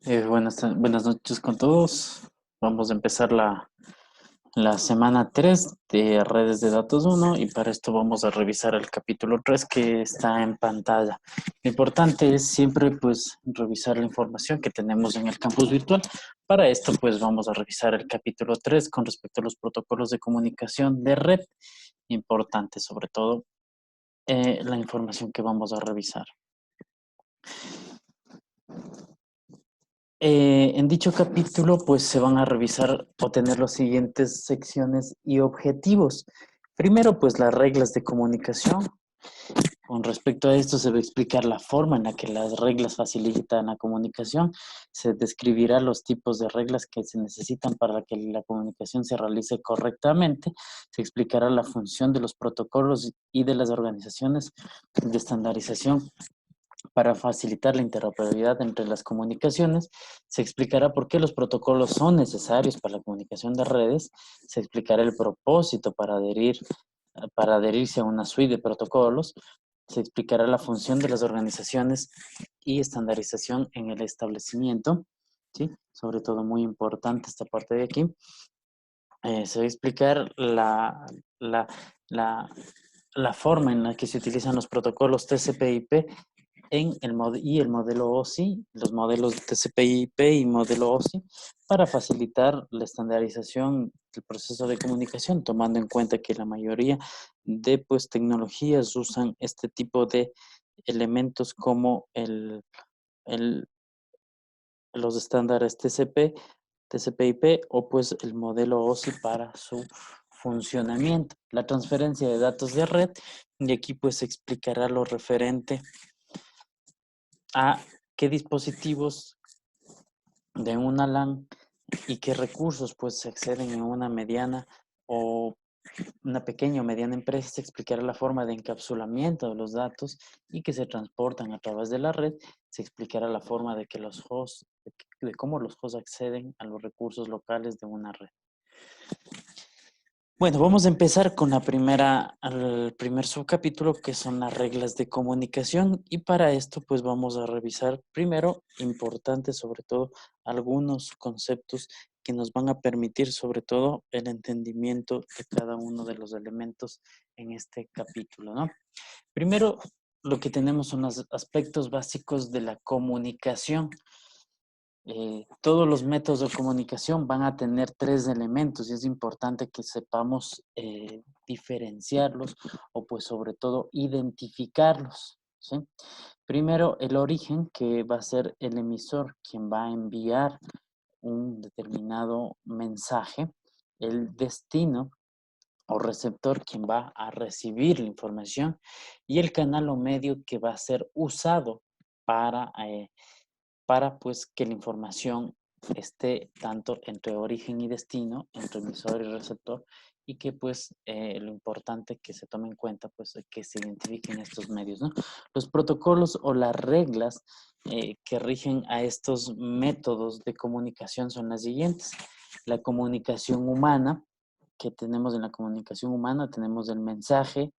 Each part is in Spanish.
Buenas noches con todos. Vamos a empezar la semana 3 de Redes de Datos uno y para esto vamos a revisar el capítulo 3 que está en pantalla. Lo importante es siempre pues revisar la información que tenemos en el campus virtual. Para esto pues vamos a revisar el capítulo 3 con respecto a los protocolos de comunicación de red. Importante sobre todo la información que vamos a revisar. En dicho capítulo, pues se van a revisar o tener las siguientes secciones y objetivos. Primero, pues las reglas de comunicación. Con respecto a esto, se va a explicar la forma en la que las reglas facilitan la comunicación. Se describirá los tipos de reglas que se necesitan para que la comunicación se realice correctamente. Se explicará la función de los protocolos y de las organizaciones de estandarización para facilitar la interoperabilidad entre las comunicaciones. Se explicará por qué los protocolos son necesarios para la comunicación de redes. Se explicará el propósito para adherirse a una suite de protocolos. Se explicará la función de las organizaciones y estandarización en el establecimiento. ¿Sí? Sobre todo muy importante esta parte de aquí. Se va a explicar la forma en la que se utilizan los protocolos TCP/IP y el modelo OSI, los modelos TCP/IP y modelo OSI, para facilitar la estandarización del proceso de comunicación, tomando en cuenta que la mayoría de pues, tecnologías usan este tipo de elementos como el, los estándares TCP/IP o pues el modelo OSI para su funcionamiento. La transferencia de datos de red, y aquí pues se explicará lo referente a qué dispositivos de una LAN y qué recursos pues se acceden en una mediana o una pequeña o mediana empresa. Se explicará la forma de encapsulamiento de los datos y que se transportan a través de la red. Se explicará la forma de que los hosts, de cómo los hosts acceden a los recursos locales de una red. Bueno, vamos a empezar con el primer subcapítulo, que son las reglas de comunicación, y para esto pues vamos a revisar primero, importante sobre todo, algunos conceptos que nos van a permitir sobre todo el entendimiento de cada uno de los elementos en este capítulo, ¿no? Primero, lo que tenemos son los aspectos básicos de la comunicación. Todos los métodos de comunicación van a tener tres elementos y es importante que sepamos diferenciarlos o pues sobre todo identificarlos, ¿sí? Primero, el origen, que va a ser el emisor quien va a enviar un determinado mensaje. El destino o receptor quien va a recibir la información y el canal o medio que va a ser usado para pues que la información esté tanto entre origen y destino, entre emisor y receptor, y que pues lo importante que se tome en cuenta pues que se identifiquen estos medios, ¿no? Los protocolos o las reglas que rigen a estos métodos de comunicación son las siguientes. La comunicación humana, que tenemos en la comunicación humana, tenemos el mensaje,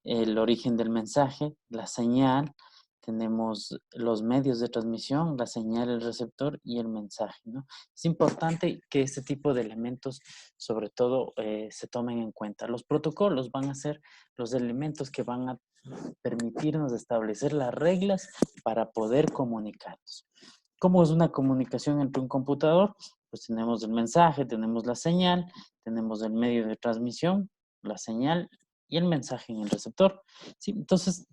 el origen del mensaje, la señal, tenemos los medios de transmisión, la señal, el receptor y el mensaje, ¿no? Es importante que este tipo de elementos, sobre todo, se tomen en cuenta. Los protocolos van a ser los elementos que van a permitirnos establecer las reglas para poder comunicarnos. ¿Cómo es una comunicación entre un computador? Pues tenemos el mensaje, tenemos la señal, tenemos el medio de transmisión, la señal y el mensaje en el receptor. ¿Sí? Entonces,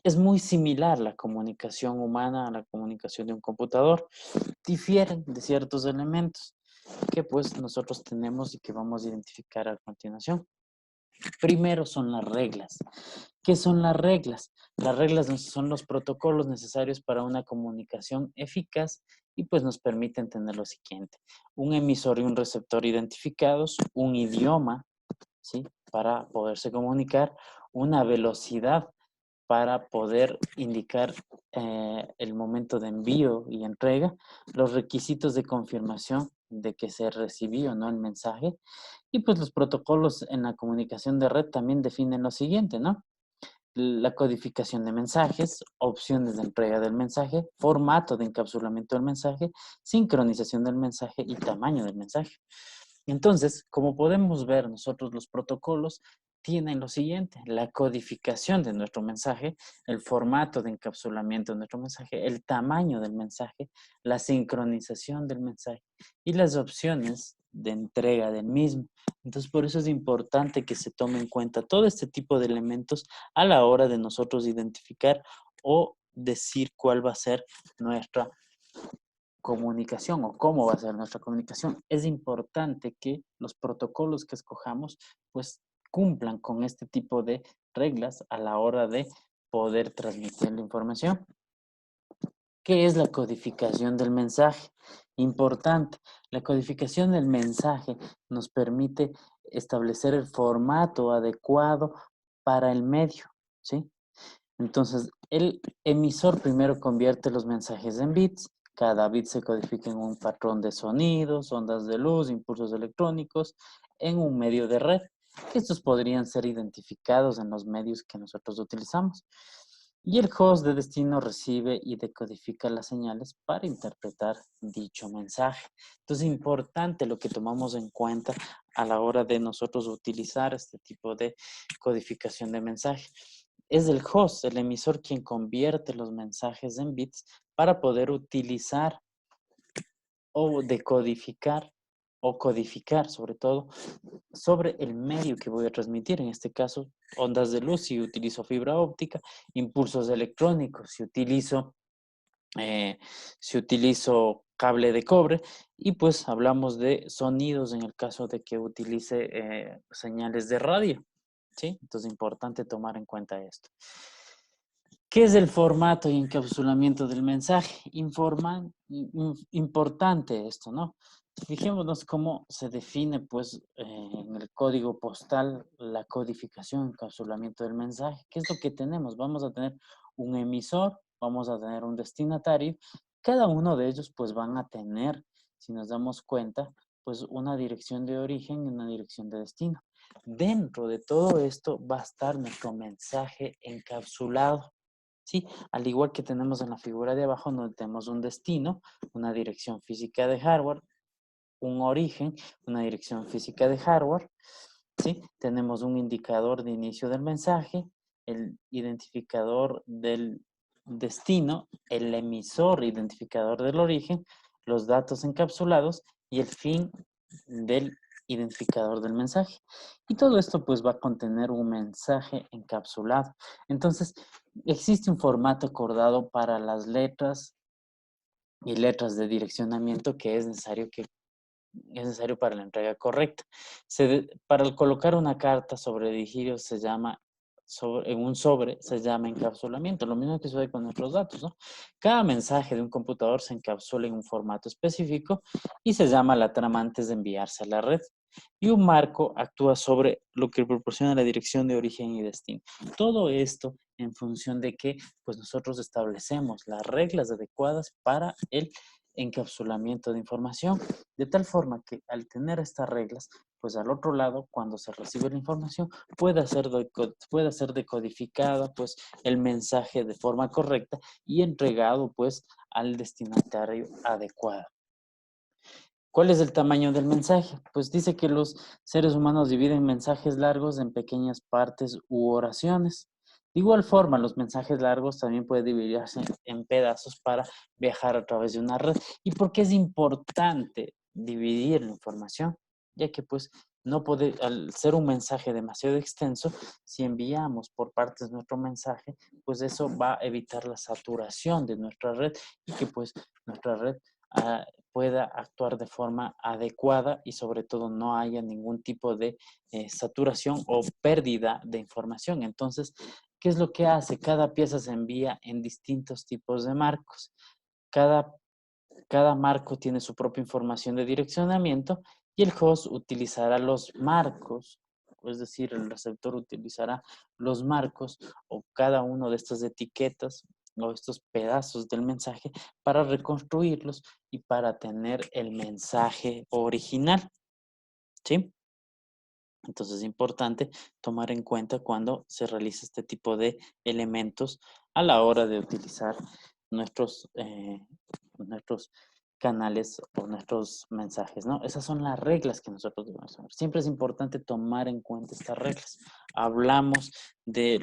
es muy similar la comunicación humana a la comunicación de un computador. Difieren de ciertos elementos que pues nosotros tenemos y que vamos a identificar a continuación. Primero son las reglas. ¿Qué son las reglas? Las reglas son los protocolos necesarios para una comunicación eficaz y pues nos permiten tener lo siguiente: un emisor y un receptor identificados, un idioma, ¿sí? Para poderse comunicar, una velocidad para poder indicar el momento de envío y entrega, los requisitos de confirmación de que se recibió, ¿no?, el mensaje. Y pues los protocolos en la comunicación de red también definen lo siguiente, ¿no? la codificación de mensajes, opciones de entrega del mensaje, formato de encapsulamiento del mensaje, sincronización del mensaje y tamaño del mensaje. Entonces, como podemos ver nosotros, los protocolos tienen lo siguiente: la codificación de nuestro mensaje, el formato de encapsulamiento de nuestro mensaje, el tamaño del mensaje, la sincronización del mensaje y las opciones de entrega del mismo. Entonces, por eso es importante que se tome en cuenta todo este tipo de elementos a la hora de nosotros identificar o decir cuál va a ser nuestra comunicación o cómo va a ser nuestra comunicación. Es importante que los protocolos que escojamos pues cumplan con este tipo de reglas a la hora de poder transmitir la información. ¿Qué es la codificación del mensaje? Importante. La codificación del mensaje nos permite establecer el formato adecuado para el medio, ¿sí? Entonces, el emisor primero convierte los mensajes en bits. Cada bit se codifica en un patrón de sonidos, ondas de luz, impulsos electrónicos, en un medio de red. Estos podrían ser identificados en los medios que nosotros utilizamos. Y el host de destino recibe y decodifica las señales para interpretar dicho mensaje. Entonces, es importante lo que tomamos en cuenta a la hora de nosotros utilizar este tipo de codificación de mensaje. Es el host, el emisor, quien convierte los mensajes en bits para poder utilizar o decodificar o codificar, sobre todo, sobre el medio que voy a transmitir. En este caso, ondas de luz si utilizo fibra óptica, impulsos electrónicos eh, si utilizo cable de cobre, y pues hablamos de sonidos en el caso de que utilice señales de radio, ¿sí? Entonces es importante tomar en cuenta esto. ¿Qué es el formato y encapsulamiento del mensaje? Importante esto, ¿no? Fijémonos cómo se define, pues, en el código postal la codificación, encapsulamiento del mensaje. ¿Qué es lo que tenemos? Vamos a tener un emisor, vamos a tener un destinatario. Cada uno de ellos, pues, van a tener, si nos damos cuenta, pues, una dirección de origen y una dirección de destino. Dentro de todo esto va a estar nuestro mensaje encapsulado. Sí, al igual que tenemos en la figura de abajo, donde tenemos un destino, una dirección física de hardware, un origen, una dirección física de hardware, ¿sí? Tenemos un indicador de inicio del mensaje, el identificador del destino, el emisor identificador del origen, los datos encapsulados y el fin del identificador del mensaje. Y todo esto pues va a contener un mensaje encapsulado. Entonces, existe un formato acordado para las letras y letras de direccionamiento que es necesario para la entrega correcta. Para colocar una carta sobre dirigidos se llama, en un sobre, se llama encapsulamiento, lo mismo que sucede con nuestros datos, ¿no? Cada mensaje de un computador se encapsula en un formato específico y se llama la trama antes de enviarse a la red. Y un marco actúa sobre lo que proporciona la dirección de origen y destino. Todo esto en función de que pues nosotros establecemos las reglas adecuadas para el encapsulamiento de información, de tal forma que al tener estas reglas, pues al otro lado, cuando se recibe la información, pueda ser decodificada pues el mensaje de forma correcta y entregado pues al destinatario adecuado. ¿Cuál es el tamaño del mensaje? Pues dice que los seres humanos dividen mensajes largos en pequeñas partes u oraciones. De igual forma, los mensajes largos también pueden dividirse en pedazos para viajar a través de una red. ¿Y por qué es importante dividir la información? Ya que pues no puede, al ser un mensaje demasiado extenso, si enviamos por partes nuestro mensaje, pues eso va a evitar la saturación de nuestra red y que pues nuestra red pueda actuar de forma adecuada y sobre todo no haya ningún tipo de saturación o pérdida de información. Entonces, ¿qué es lo que hace? Cada pieza se envía en distintos tipos de marcos. Cada, cada marco tiene su propia información de direccionamiento y el host utilizará los marcos, es decir, el receptor utilizará los marcos o cada uno de estas etiquetas o estos pedazos del mensaje para reconstruirlos y para tener el mensaje original, ¿sí? Entonces es importante tomar en cuenta cuando se realiza este tipo de elementos a la hora de utilizar nuestros canales o nuestros mensajes, ¿no? Esas son las reglas que nosotros debemos saber. Siempre es importante tomar en cuenta estas reglas. Hablamos de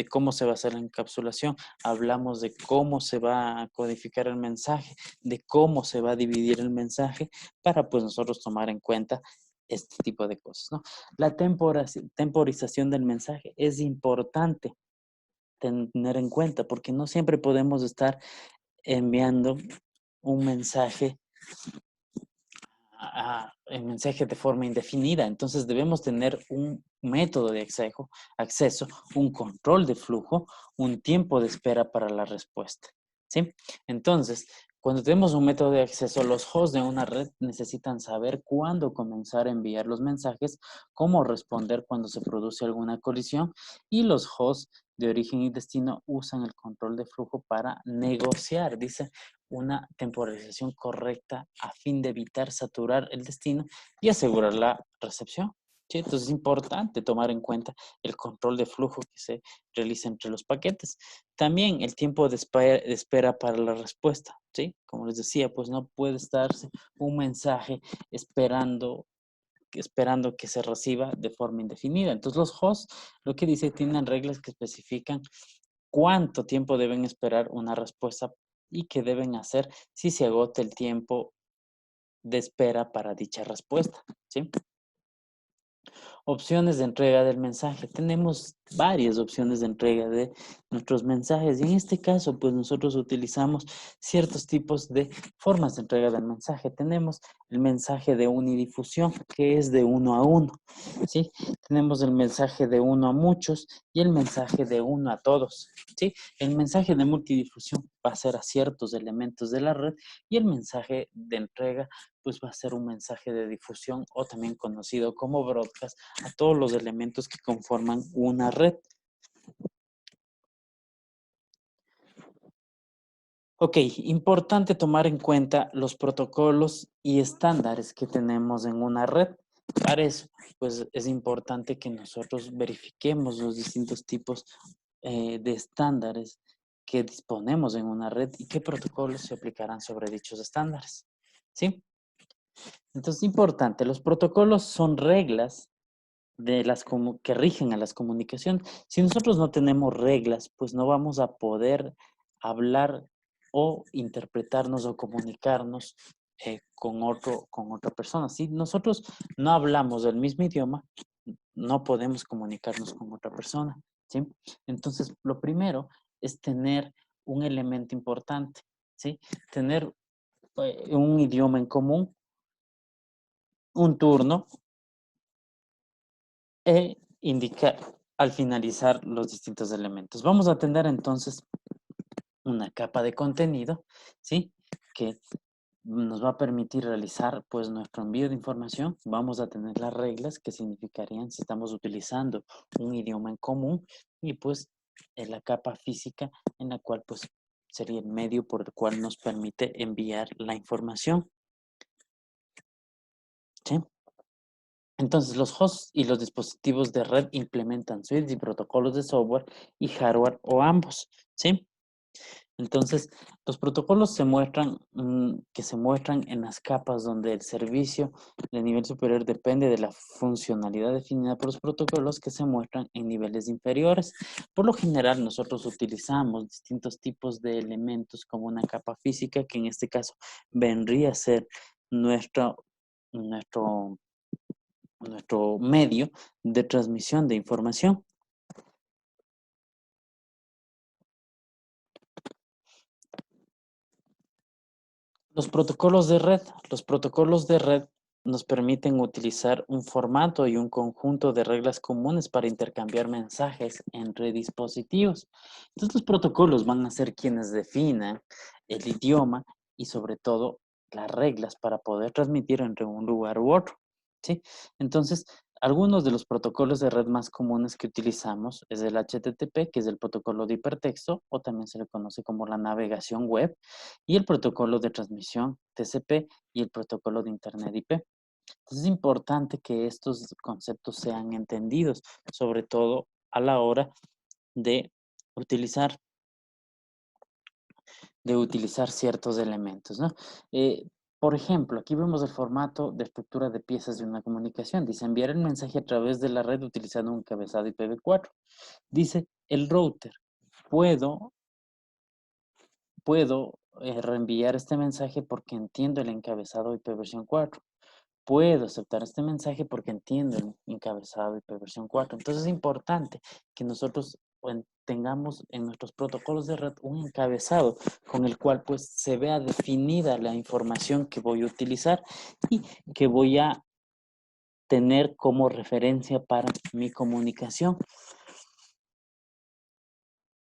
cómo se va a hacer la encapsulación, hablamos de cómo se va a codificar el mensaje, de cómo se va a dividir el mensaje para pues nosotros tomar en cuenta este tipo de cosas, ¿no? La temporización del mensaje es importante tener en cuenta porque no siempre podemos estar enviando un mensaje el mensaje de forma indefinida. Entonces debemos tener un método de acceso, un control de flujo, un tiempo de espera para la respuesta. ¿Sí? Entonces, cuando tenemos un método de acceso, los hosts de una red necesitan saber cuándo comenzar a enviar los mensajes, cómo responder cuando se produce alguna colisión y los hosts de origen y destino usan el control de flujo para negociar, dice, una temporalización correcta a fin de evitar saturar el destino y asegurar la recepción. ¿Sí? Entonces es importante tomar en cuenta el control de flujo que se realiza entre los paquetes. También el tiempo de espera para la respuesta. ¿Sí? Como les decía, pues no puede estarse un mensaje esperando que se reciba de forma indefinida. Entonces los hosts, lo que dice, tienen reglas que especifican cuánto tiempo deben esperar una respuesta y qué deben hacer si se agota el tiempo de espera para dicha respuesta, ¿sí? Opciones de entrega del mensaje. Tenemos varias opciones de entrega de nuestros mensajes y en este caso, pues nosotros utilizamos ciertos tipos de formas de entrega del mensaje. Tenemos el mensaje de unidifusión, que es de uno a uno, ¿sí? Tenemos el mensaje de uno a muchos y el mensaje de uno a todos, ¿sí? El mensaje de multidifusión va a ser a ciertos elementos de la red y el mensaje de entrega pues va a ser un mensaje de difusión o también conocido como broadcast a todos los elementos que conforman una red. Ok, importante tomar en cuenta los protocolos y estándares que tenemos en una red. Para eso, pues es importante que nosotros verifiquemos los distintos tipos de estándares que disponemos en una red y qué protocolos se aplicarán sobre dichos estándares. ¿Sí? Entonces, importante, los protocolos son reglas que rigen a las comunicaciones. Si nosotros no tenemos reglas, pues no vamos a poder hablar o interpretarnos o comunicarnos con otra persona. Si nosotros no hablamos el mismo idioma, no podemos comunicarnos con otra persona, ¿sí? Entonces, lo primero es tener un elemento importante, ¿sí? Tener un idioma en común, un turno e indicar al finalizar los distintos elementos. Vamos a tener entonces una capa de contenido, ¿sí? Que nos va a permitir realizar pues nuestro envío de información. Vamos a tener las reglas que significarían si estamos utilizando un idioma en común y pues en la capa física en la cual pues sería el medio por el cual nos permite enviar la información, ¿sí? Entonces, los hosts y los dispositivos de red implementan suites y protocolos de software y hardware o ambos, ¿sí? Entonces, los protocolos que se muestran en las capas donde el servicio de nivel superior depende de la funcionalidad definida por los protocolos que se muestran en niveles inferiores. Por lo general, nosotros utilizamos distintos tipos de elementos como una capa física, que en este caso vendría a ser nuestro, nuestro nuestro medio de transmisión de información. Los protocolos de red. Los protocolos de red nos permiten utilizar un formato y un conjunto de reglas comunes para intercambiar mensajes entre dispositivos. Entonces, los protocolos van a ser quienes definan el idioma y sobre todo las reglas para poder transmitir entre un lugar u otro. ¿Sí? Entonces, algunos de los protocolos de red más comunes que utilizamos es el HTTP, que es el protocolo de hipertexto, o también se le conoce como la navegación web, y el protocolo de transmisión TCP y el protocolo de Internet IP. Entonces es importante que estos conceptos sean entendidos, sobre todo a la hora de utilizar, ciertos elementos, ¿no? Por ejemplo, aquí vemos el formato de estructura de piezas de una comunicación. Dice enviar el mensaje a través de la red utilizando un encabezado IPv4. Dice el router, puedo, reenviar este mensaje porque entiendo el encabezado IPv4. Puedo aceptar este mensaje porque entiendo el encabezado IPv4. Entonces es importante que nosotros tengamos en nuestros protocolos de red un encabezado con el cual pues se vea definida la información que voy a utilizar y que voy a tener como referencia para mi comunicación.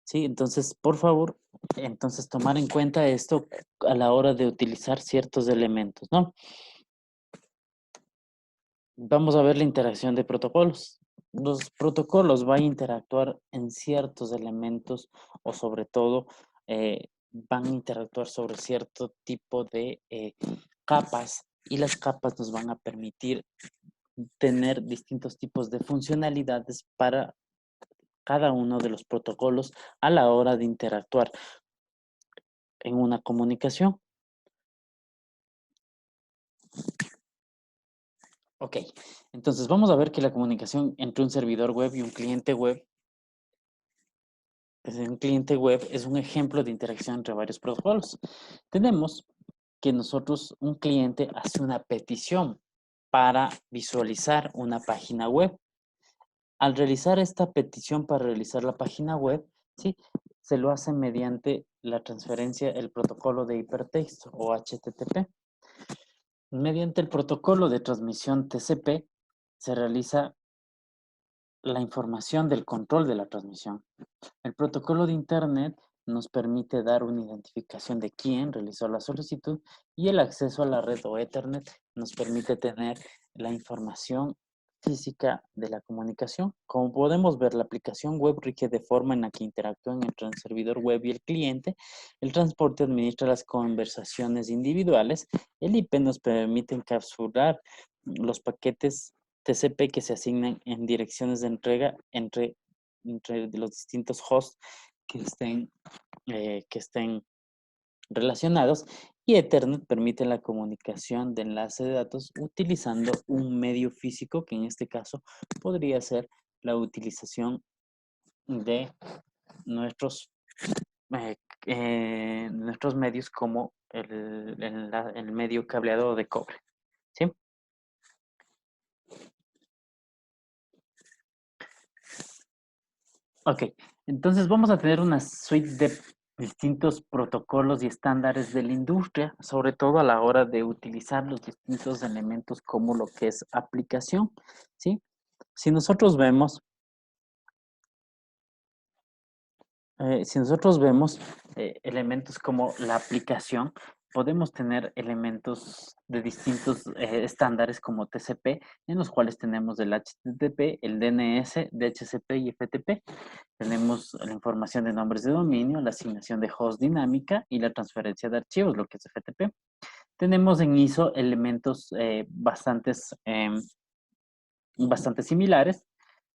Sí, entonces, por favor, entonces tomar en cuenta esto a la hora de utilizar ciertos elementos, ¿no? Vamos a ver la interacción de protocolos. Los protocolos van a interactuar en ciertos elementos o sobre todo van a interactuar sobre cierto tipo de capas y las capas nos van a permitir tener distintos tipos de funcionalidades para cada uno de los protocolos a la hora de interactuar en una comunicación. Ok, entonces vamos a ver que la comunicación entre un servidor web y un cliente web es un ejemplo de interacción entre varios protocolos. Tenemos que un cliente hace una petición para visualizar una página web. Al realizar esta petición para realizar la página web, ¿sí? Se lo hace mediante la transferencia, el protocolo de hipertexto o HTTP. Mediante el protocolo de transmisión TCP se realiza la información del control de la transmisión. El protocolo de Internet nos permite dar una identificación de quién realizó la solicitud y el acceso a la red o Ethernet nos permite tener la información física de la comunicación. Como podemos ver, la aplicación web rige de forma en la que interactúan entre el servidor web y el cliente. El transporte administra las conversaciones individuales. El IP nos permite encapsular los paquetes TCP que se asignan en direcciones de entrega entre los distintos hosts que estén relacionados, y Ethernet permite la comunicación de enlace de datos utilizando un medio físico, que en este caso podría ser la utilización de nuestros, nuestros medios como el medio cableado de cobre. ¿Sí? Ok, entonces vamos a tener una suite de distintos protocolos y estándares de la industria, sobre todo a la hora de utilizar los distintos elementos como lo que es aplicación, ¿sí? Si nosotros vemos, elementos como la aplicación, podemos tener elementos de distintos estándares como TCP, en los cuales tenemos el HTTP, el DNS, DHCP y FTP. Tenemos la información de nombres de dominio, la asignación de host dinámica y la transferencia de archivos, lo que es FTP. Tenemos en ISO elementos bastante similares.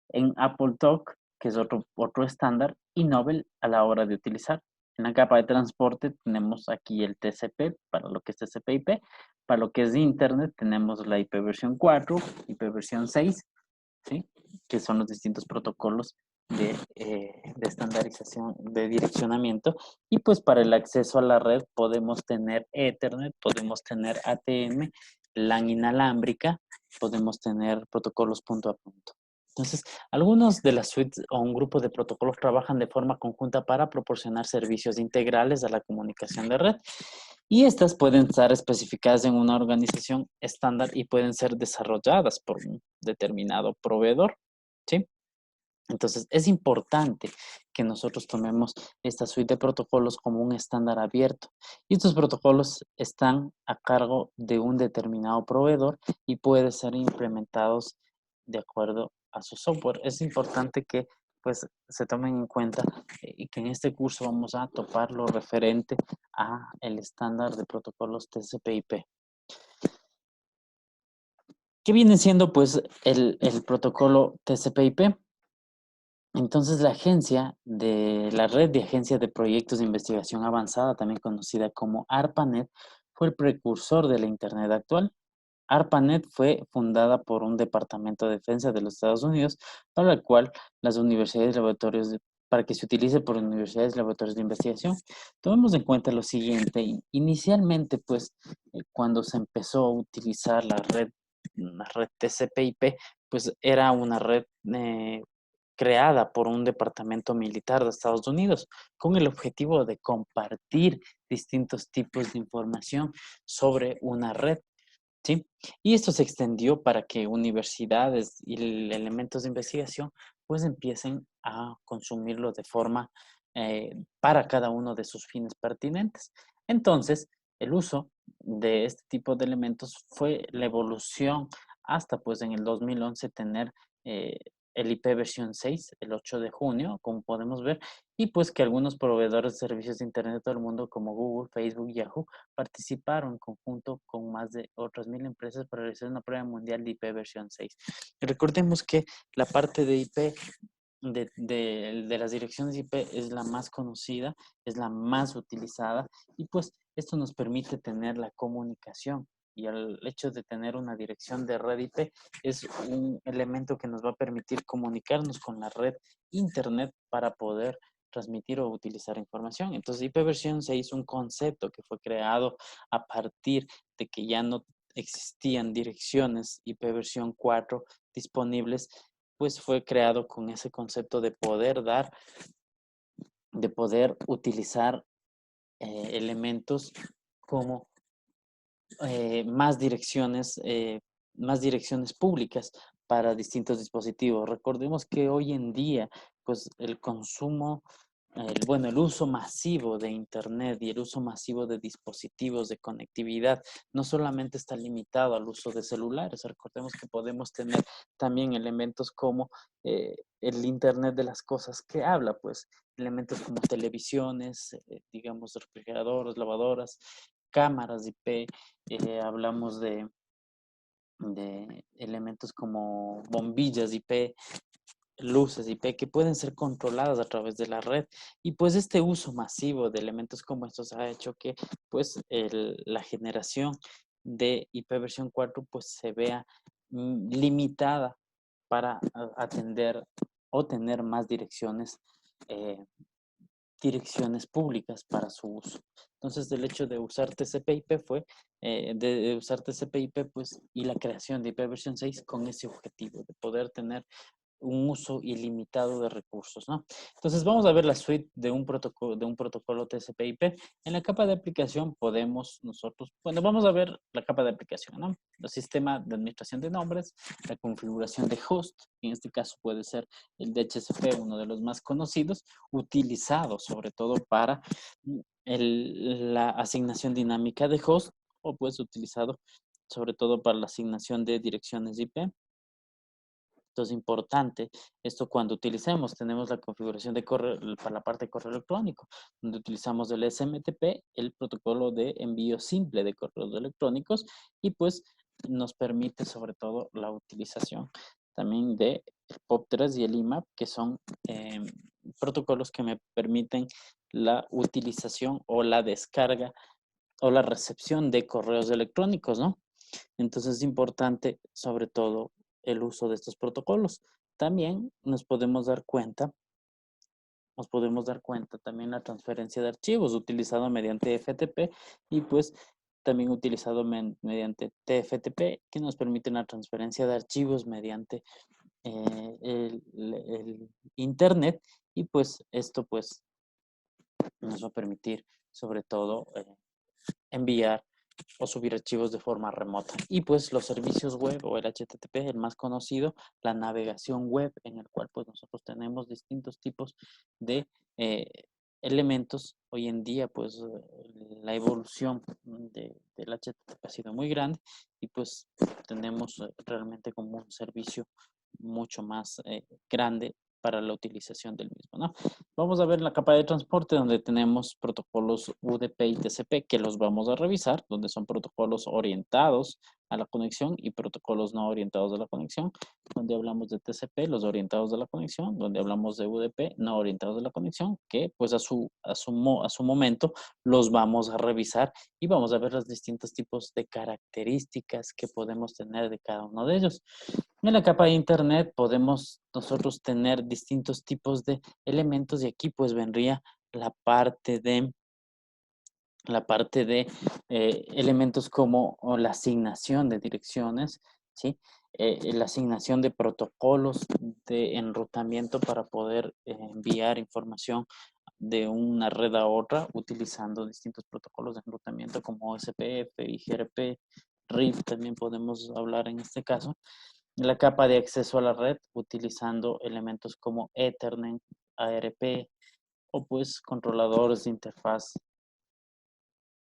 En AppleTalk, que es otro estándar, y Novel a la hora de utilizar. En la capa de transporte tenemos aquí el TCP para lo que es TCP/IP. Para lo que es de Internet tenemos la IP versión 4, IP versión 6, ¿sí? Que son los distintos protocolos de estandarización de direccionamiento. Y pues para el acceso a la red podemos tener Ethernet, podemos tener ATM, LAN inalámbrica, podemos tener protocolos punto a punto. Entonces, algunos de las suites o un grupo de protocolos trabajan de forma conjunta para proporcionar servicios integrales a la comunicación de red, y estas pueden estar especificadas en una organización estándar y pueden ser desarrolladas por un determinado proveedor, ¿sí? Entonces, es importante que nosotros tomemos esta suite de protocolos como un estándar abierto. Y estos protocolos están a cargo de un determinado proveedor y pueden ser implementados de acuerdo a su software. Es importante que pues se tomen en cuenta y que en este curso vamos a topar lo referente a el estándar de protocolos TCP/IP. ¿Qué viene siendo pues el protocolo TCP/IP? Entonces, la red de agencias de proyectos de investigación avanzada, también conocida como ARPANET, fue el precursor de la Internet actual. ARPANET fue fundada por un departamento de defensa de los Estados Unidos, para el cual las universidades y laboratorios para que se utilice por universidades y laboratorios de investigación. Tomemos en cuenta lo siguiente: inicialmente, pues, cuando se empezó a utilizar la red TCP/IP, pues era una red creada por un departamento militar de Estados Unidos con el objetivo de compartir distintos tipos de información sobre una red, ¿sí? Y esto se extendió para que universidades y elementos de investigación pues empiecen a consumirlo de forma para cada uno de sus fines pertinentes. Entonces, el uso de este tipo de elementos fue la evolución hasta pues en el 2011 tener eh, el IP versión 6, el 8 de junio, como podemos ver, y pues que algunos proveedores de servicios de Internet de todo el mundo como Google, Facebook, Yahoo participaron en conjunto con más de otras 1000 empresas para realizar una prueba mundial de IP versión 6. Recordemos que la parte de IP, de las direcciones IP, es la más conocida, es la más utilizada, y pues esto nos permite tener la comunicación. Y el hecho de tener una dirección de red IP es un elemento que nos va a permitir comunicarnos con la red Internet para poder transmitir o utilizar información. Entonces, IP versión 6 es un concepto que fue creado a partir de que ya no existían direcciones IP versión 4 disponibles, pues fue creado con ese concepto de poder utilizar elementos como más direcciones públicas para distintos dispositivos. Recordemos que hoy en día, pues el uso masivo de Internet y el uso masivo de dispositivos de conectividad no solamente está limitado al uso de celulares. Recordemos que podemos tener también elementos como el Internet de las cosas que habla, pues elementos como televisiones, digamos, refrigeradoras, lavadoras, cámaras IP, hablamos de elementos como bombillas IP, luces IP que pueden ser controladas a través de la red. Y pues este uso masivo de elementos como estos ha hecho que pues la generación de IP versión 4 pues se vea limitada para atender o tener más eh, direcciones públicas para su uso. Entonces, el hecho de usar TCP/IP de usar TCP/IP, pues, y la creación de IP versión 6 con ese objetivo de poder tener un uso ilimitado de recursos, ¿no? Entonces vamos a ver la suite de un protocolo TCP/IP. En la capa de aplicación podemos nosotros, bueno, vamos a ver la capa de aplicación, ¿no? El sistema de administración de nombres, la configuración de host, en este caso puede ser el DHCP, uno de los más conocidos, utilizado sobre todo para la asignación dinámica de host, o pues utilizado sobre todo para la asignación de direcciones IP. Entonces, importante, esto cuando utilicemos, tenemos la configuración de correo, para la parte de correo electrónico, donde utilizamos el SMTP, el protocolo de envío simple de correos electrónicos, y pues nos permite sobre todo la utilización también de el POP3 y el IMAP, que son protocolos que me permiten la utilización o la descarga o la recepción de correos electrónicos, ¿no? Entonces es importante, sobre todo, el uso de estos protocolos. También nos podemos dar cuenta también la transferencia de archivos utilizado mediante FTP y pues también utilizado mediante TFTP, que nos permite la transferencia de archivos mediante el Internet, y pues esto pues nos va a permitir sobre todo enviar o subir archivos de forma remota. Y pues los servicios web o el HTTP, el más conocido, la navegación web, en el cual pues nosotros tenemos distintos tipos de eh, elementos. Hoy en día pues la evolución del HTTP ha sido muy grande, y pues tenemos realmente como un servicio mucho más grande para la utilización del mismo, ¿no? Vamos a ver la capa de transporte, donde tenemos protocolos UDP y TCP, que los vamos a revisar, donde son protocolos orientados a la conexión y protocolos no orientados a la conexión, donde hablamos de TCP, los orientados a la conexión, donde hablamos de UDP, no orientados a la conexión, que pues a su momento los vamos a revisar y vamos a ver los distintos tipos de características que podemos tener de cada uno de ellos. En la capa de Internet podemos nosotros tener distintos tipos de elementos y aquí pues vendría la parte de elementos como la asignación de direcciones, ¿sí? La asignación de protocolos de enrutamiento para poder enviar información de una red a otra utilizando distintos protocolos de enrutamiento como SPF, IGRP, RIP, también podemos hablar en este caso. La capa de acceso a la red utilizando elementos como Ethernet, ARP o pues controladores de interfaz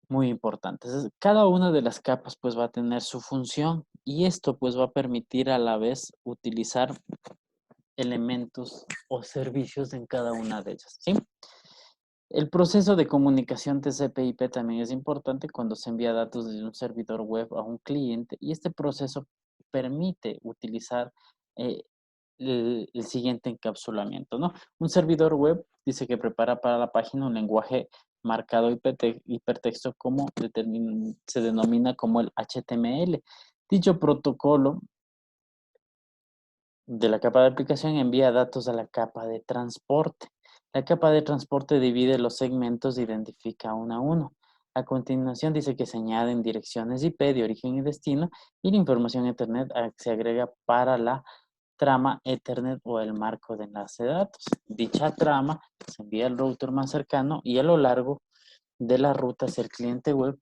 muy importantes. Cada una de las capas pues va a tener su función y esto pues va a permitir a la vez utilizar elementos o servicios en cada una de ellas, ¿sí? El proceso de comunicación TCP/IP también es importante cuando se envía datos desde un servidor web a un cliente y este proceso permite utilizar eh, el siguiente encapsulamiento, ¿no? Un servidor web dice que prepara para la página un lenguaje marcado hipertexto como se denomina como el HTML. Dicho protocolo de la capa de aplicación envía datos a la capa de transporte. La capa de transporte divide los segmentos e identifica uno a uno. A continuación dice que se añaden direcciones IP de origen y destino y la información Ethernet se agrega para la trama Ethernet o el marco de enlace de datos. Dicha trama se envía al router más cercano y a lo largo de la ruta hacia el cliente web,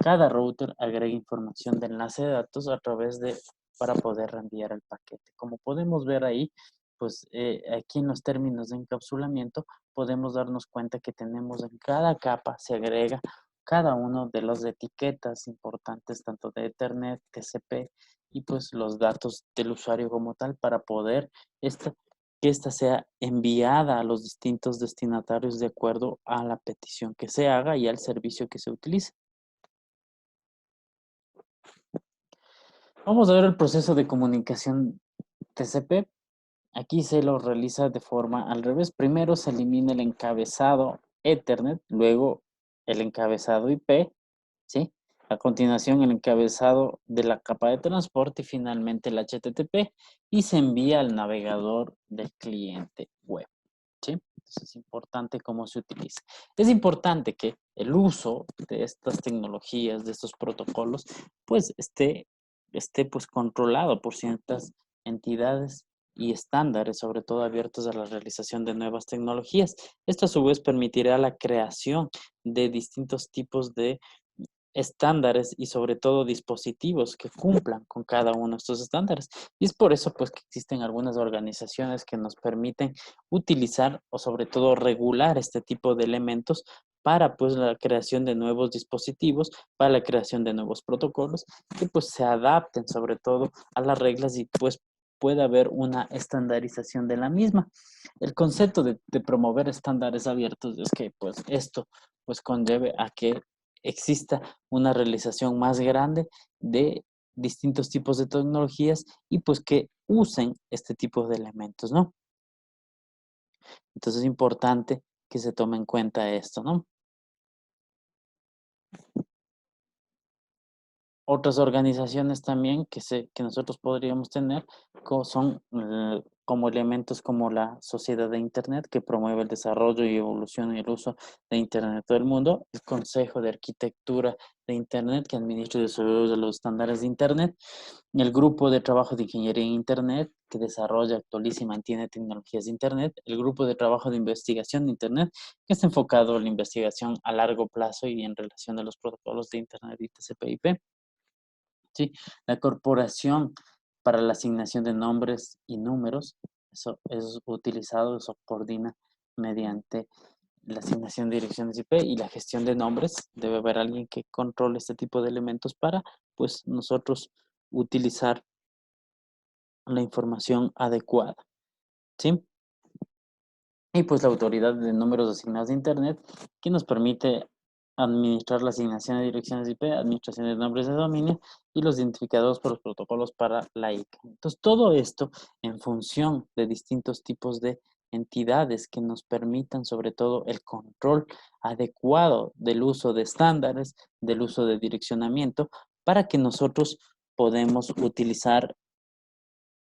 cada router agrega información de enlace de datos a través de para poder reenviar el paquete. Como podemos ver ahí, pues aquí en los términos de encapsulamiento podemos darnos cuenta que tenemos en cada capa se agrega cada uno de las etiquetas importantes tanto de Ethernet, TCP y pues los datos del usuario como tal para poder que ésta sea enviada a los distintos destinatarios de acuerdo a la petición que se haga y al servicio que se utilice. Vamos a ver el proceso de comunicación TCP. Aquí se lo realiza de forma al revés. Primero se elimina el encabezado Ethernet, luego el encabezado IP, ¿sí? A continuación el encabezado de la capa de transporte y finalmente el HTTP y se envía al navegador del cliente web, ¿sí? Entonces es importante cómo se utiliza. Es importante que el uso de estas tecnologías, de estos protocolos, pues esté pues controlado por ciertas entidades y estándares, sobre todo abiertos a la realización de nuevas tecnologías. Esto a su vez permitirá la creación de distintos tipos de estándares y sobre todo dispositivos que cumplan con cada uno de estos estándares. Y es por eso pues que existen algunas organizaciones que nos permiten utilizar o sobre todo regular este tipo de elementos para pues la creación de nuevos dispositivos, para la creación de nuevos protocolos que pues se adapten sobre todo a las reglas y pues pueda haber una estandarización de la misma. El concepto de promover estándares abiertos es que pues esto pues conlleve a que exista una realización más grande de distintos tipos de tecnologías y pues que usen este tipo de elementos, ¿no? Entonces es importante que se tome en cuenta esto, ¿no? Otras organizaciones también que nosotros podríamos tener son como elementos como la Sociedad de Internet, que promueve el desarrollo y evolución y el uso de Internet en todo el mundo, el Consejo de Arquitectura de Internet, que administra y desarrolla los estándares de Internet, el Grupo de Trabajo de Ingeniería en Internet, que desarrolla, actualiza y mantiene tecnologías de Internet, el Grupo de Trabajo de Investigación de Internet, que está enfocado en la investigación a largo plazo y en relación a los protocolos de Internet y TCP/IP. Sí, la corporación para la asignación de nombres y números, eso es utilizado, eso coordina mediante la asignación de direcciones IP y la gestión de nombres. Debe haber alguien que controle este tipo de elementos para, pues, nosotros utilizar la información adecuada, ¿sí? Y pues la autoridad de números asignados de Internet, que nos permite administrar la asignación de direcciones IP, administración de nombres de dominio y los identificadores por los protocolos para la ICA. Entonces, todo esto en función de distintos tipos de entidades que nos permitan sobre todo el control adecuado del uso de estándares, del uso de direccionamiento, para que nosotros podemos utilizar,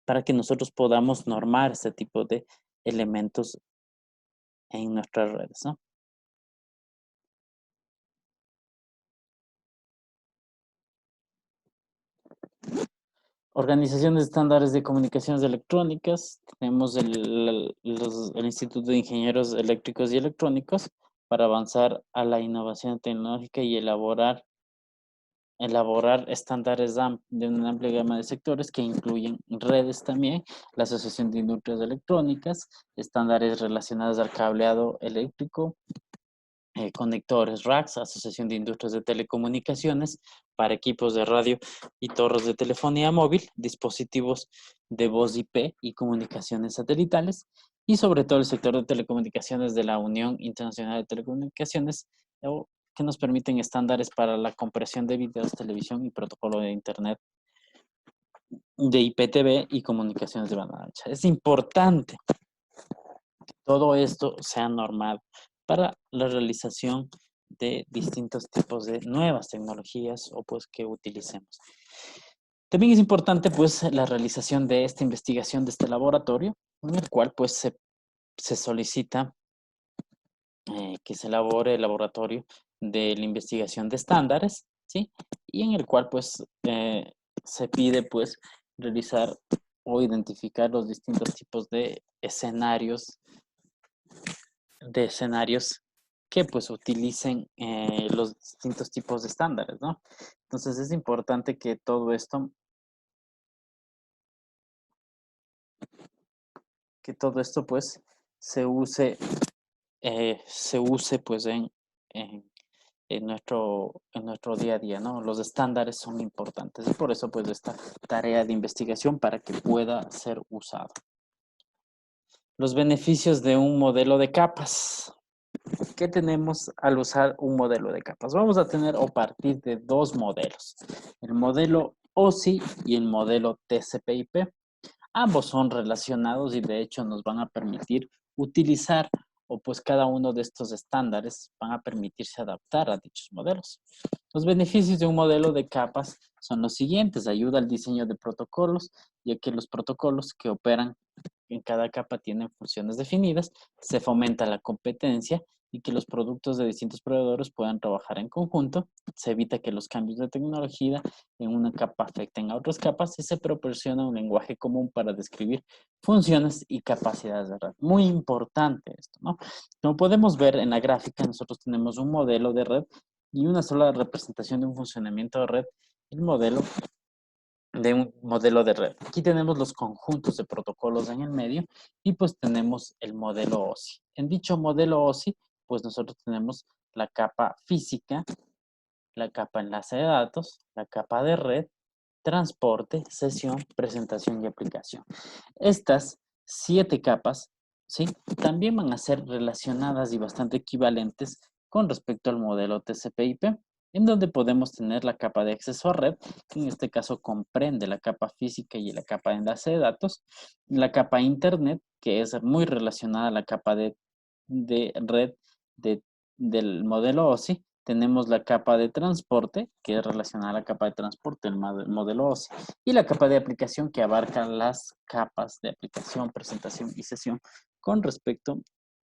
para que nosotros podamos normar este tipo de elementos en nuestras redes, ¿no? Organización de estándares de comunicaciones electrónicas. Tenemos el Instituto de Ingenieros Eléctricos y Electrónicos para avanzar a la innovación tecnológica y elaborar estándares de una amplia gama de sectores que incluyen redes también, la Asociación de Industrias Electrónicas, estándares relacionados al cableado eléctrico, conectores racks, Asociación de Industrias de Telecomunicaciones, para equipos de radio y torres de telefonía móvil, dispositivos de voz IP y comunicaciones satelitales, y sobre todo el sector de telecomunicaciones de la Unión Internacional de Telecomunicaciones, que nos permiten estándares para la compresión de videos, televisión y protocolo de Internet de IPTV y comunicaciones de banda ancha. Es importante que todo esto sea normado para la realización de distintos tipos de nuevas tecnologías o pues que utilicemos. También es importante pues la realización de esta investigación de este laboratorio, en el cual pues se solicita que se elabore el laboratorio de la investigación de estándares, ¿sí? Y en el cual pues se pide pues realizar o identificar los distintos tipos de escenarios que pues utilicen los distintos tipos de estándares, ¿no? Entonces es importante que todo esto pues se use pues en nuestro día a día, ¿no? Los estándares son importantes y por eso pues esta tarea de investigación para que pueda ser usado. Los beneficios de un modelo de capas. ¿Qué tenemos al usar un modelo de capas? Vamos a tener o partir de dos modelos, el modelo OSI y el modelo TCP/IP. Ambos son relacionados y de hecho nos van a permitir utilizar o pues cada uno de estos estándares van a permitirse adaptar a dichos modelos. Los beneficios de un modelo de capas son los siguientes: ayuda al diseño de protocolos, ya que los protocolos que operan en cada capa tienen funciones definidas, se fomenta la competencia y que los productos de distintos proveedores puedan trabajar en conjunto, se evita que los cambios de tecnología en una capa afecten a otras capas y se proporciona un lenguaje común para describir funciones y capacidades de red. Muy importante esto, ¿no? Como podemos ver en la gráfica, nosotros tenemos un modelo de red y una sola representación de un funcionamiento de red, el modelo de un modelo de red. Aquí tenemos los conjuntos de protocolos en el medio y pues tenemos el modelo OSI. En dicho modelo OSI, pues nosotros tenemos la capa física, la capa enlace de datos, la capa de red, transporte, sesión, presentación y aplicación. Estas 7 capas, ¿sí? También van a ser relacionadas y bastante equivalentes con respecto al modelo TCP/IP, en donde podemos tener la capa de acceso a red, que en este caso comprende la capa física y la capa de enlace de datos, la capa internet, que es muy relacionada a la capa de red de- del modelo OSI. Tenemos la capa de transporte, que es relacionada a la capa de transporte del modelo OSI, y la capa de aplicación, que abarca las capas de aplicación, presentación y sesión con respecto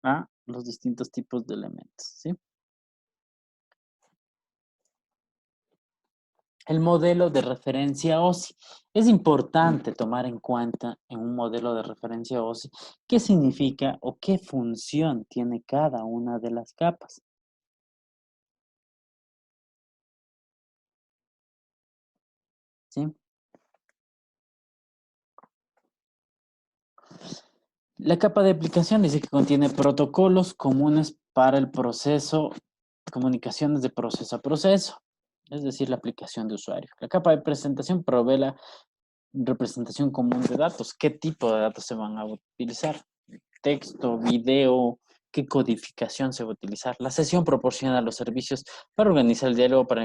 a los distintos tipos de elementos, ¿sí? El modelo de referencia OSI. Es importante tomar en cuenta en un modelo de referencia OSI qué significa o qué función tiene cada una de las capas, ¿sí? La capa de aplicación dice que contiene protocolos comunes para el proceso, comunicaciones de proceso a proceso, es decir, la aplicación de usuario. La capa de presentación provee la representación común de datos. ¿Qué tipo de datos se van a utilizar? Texto, video, ¿Qué codificación se va a utilizar? La sesión proporciona los servicios para organizar el diálogo, para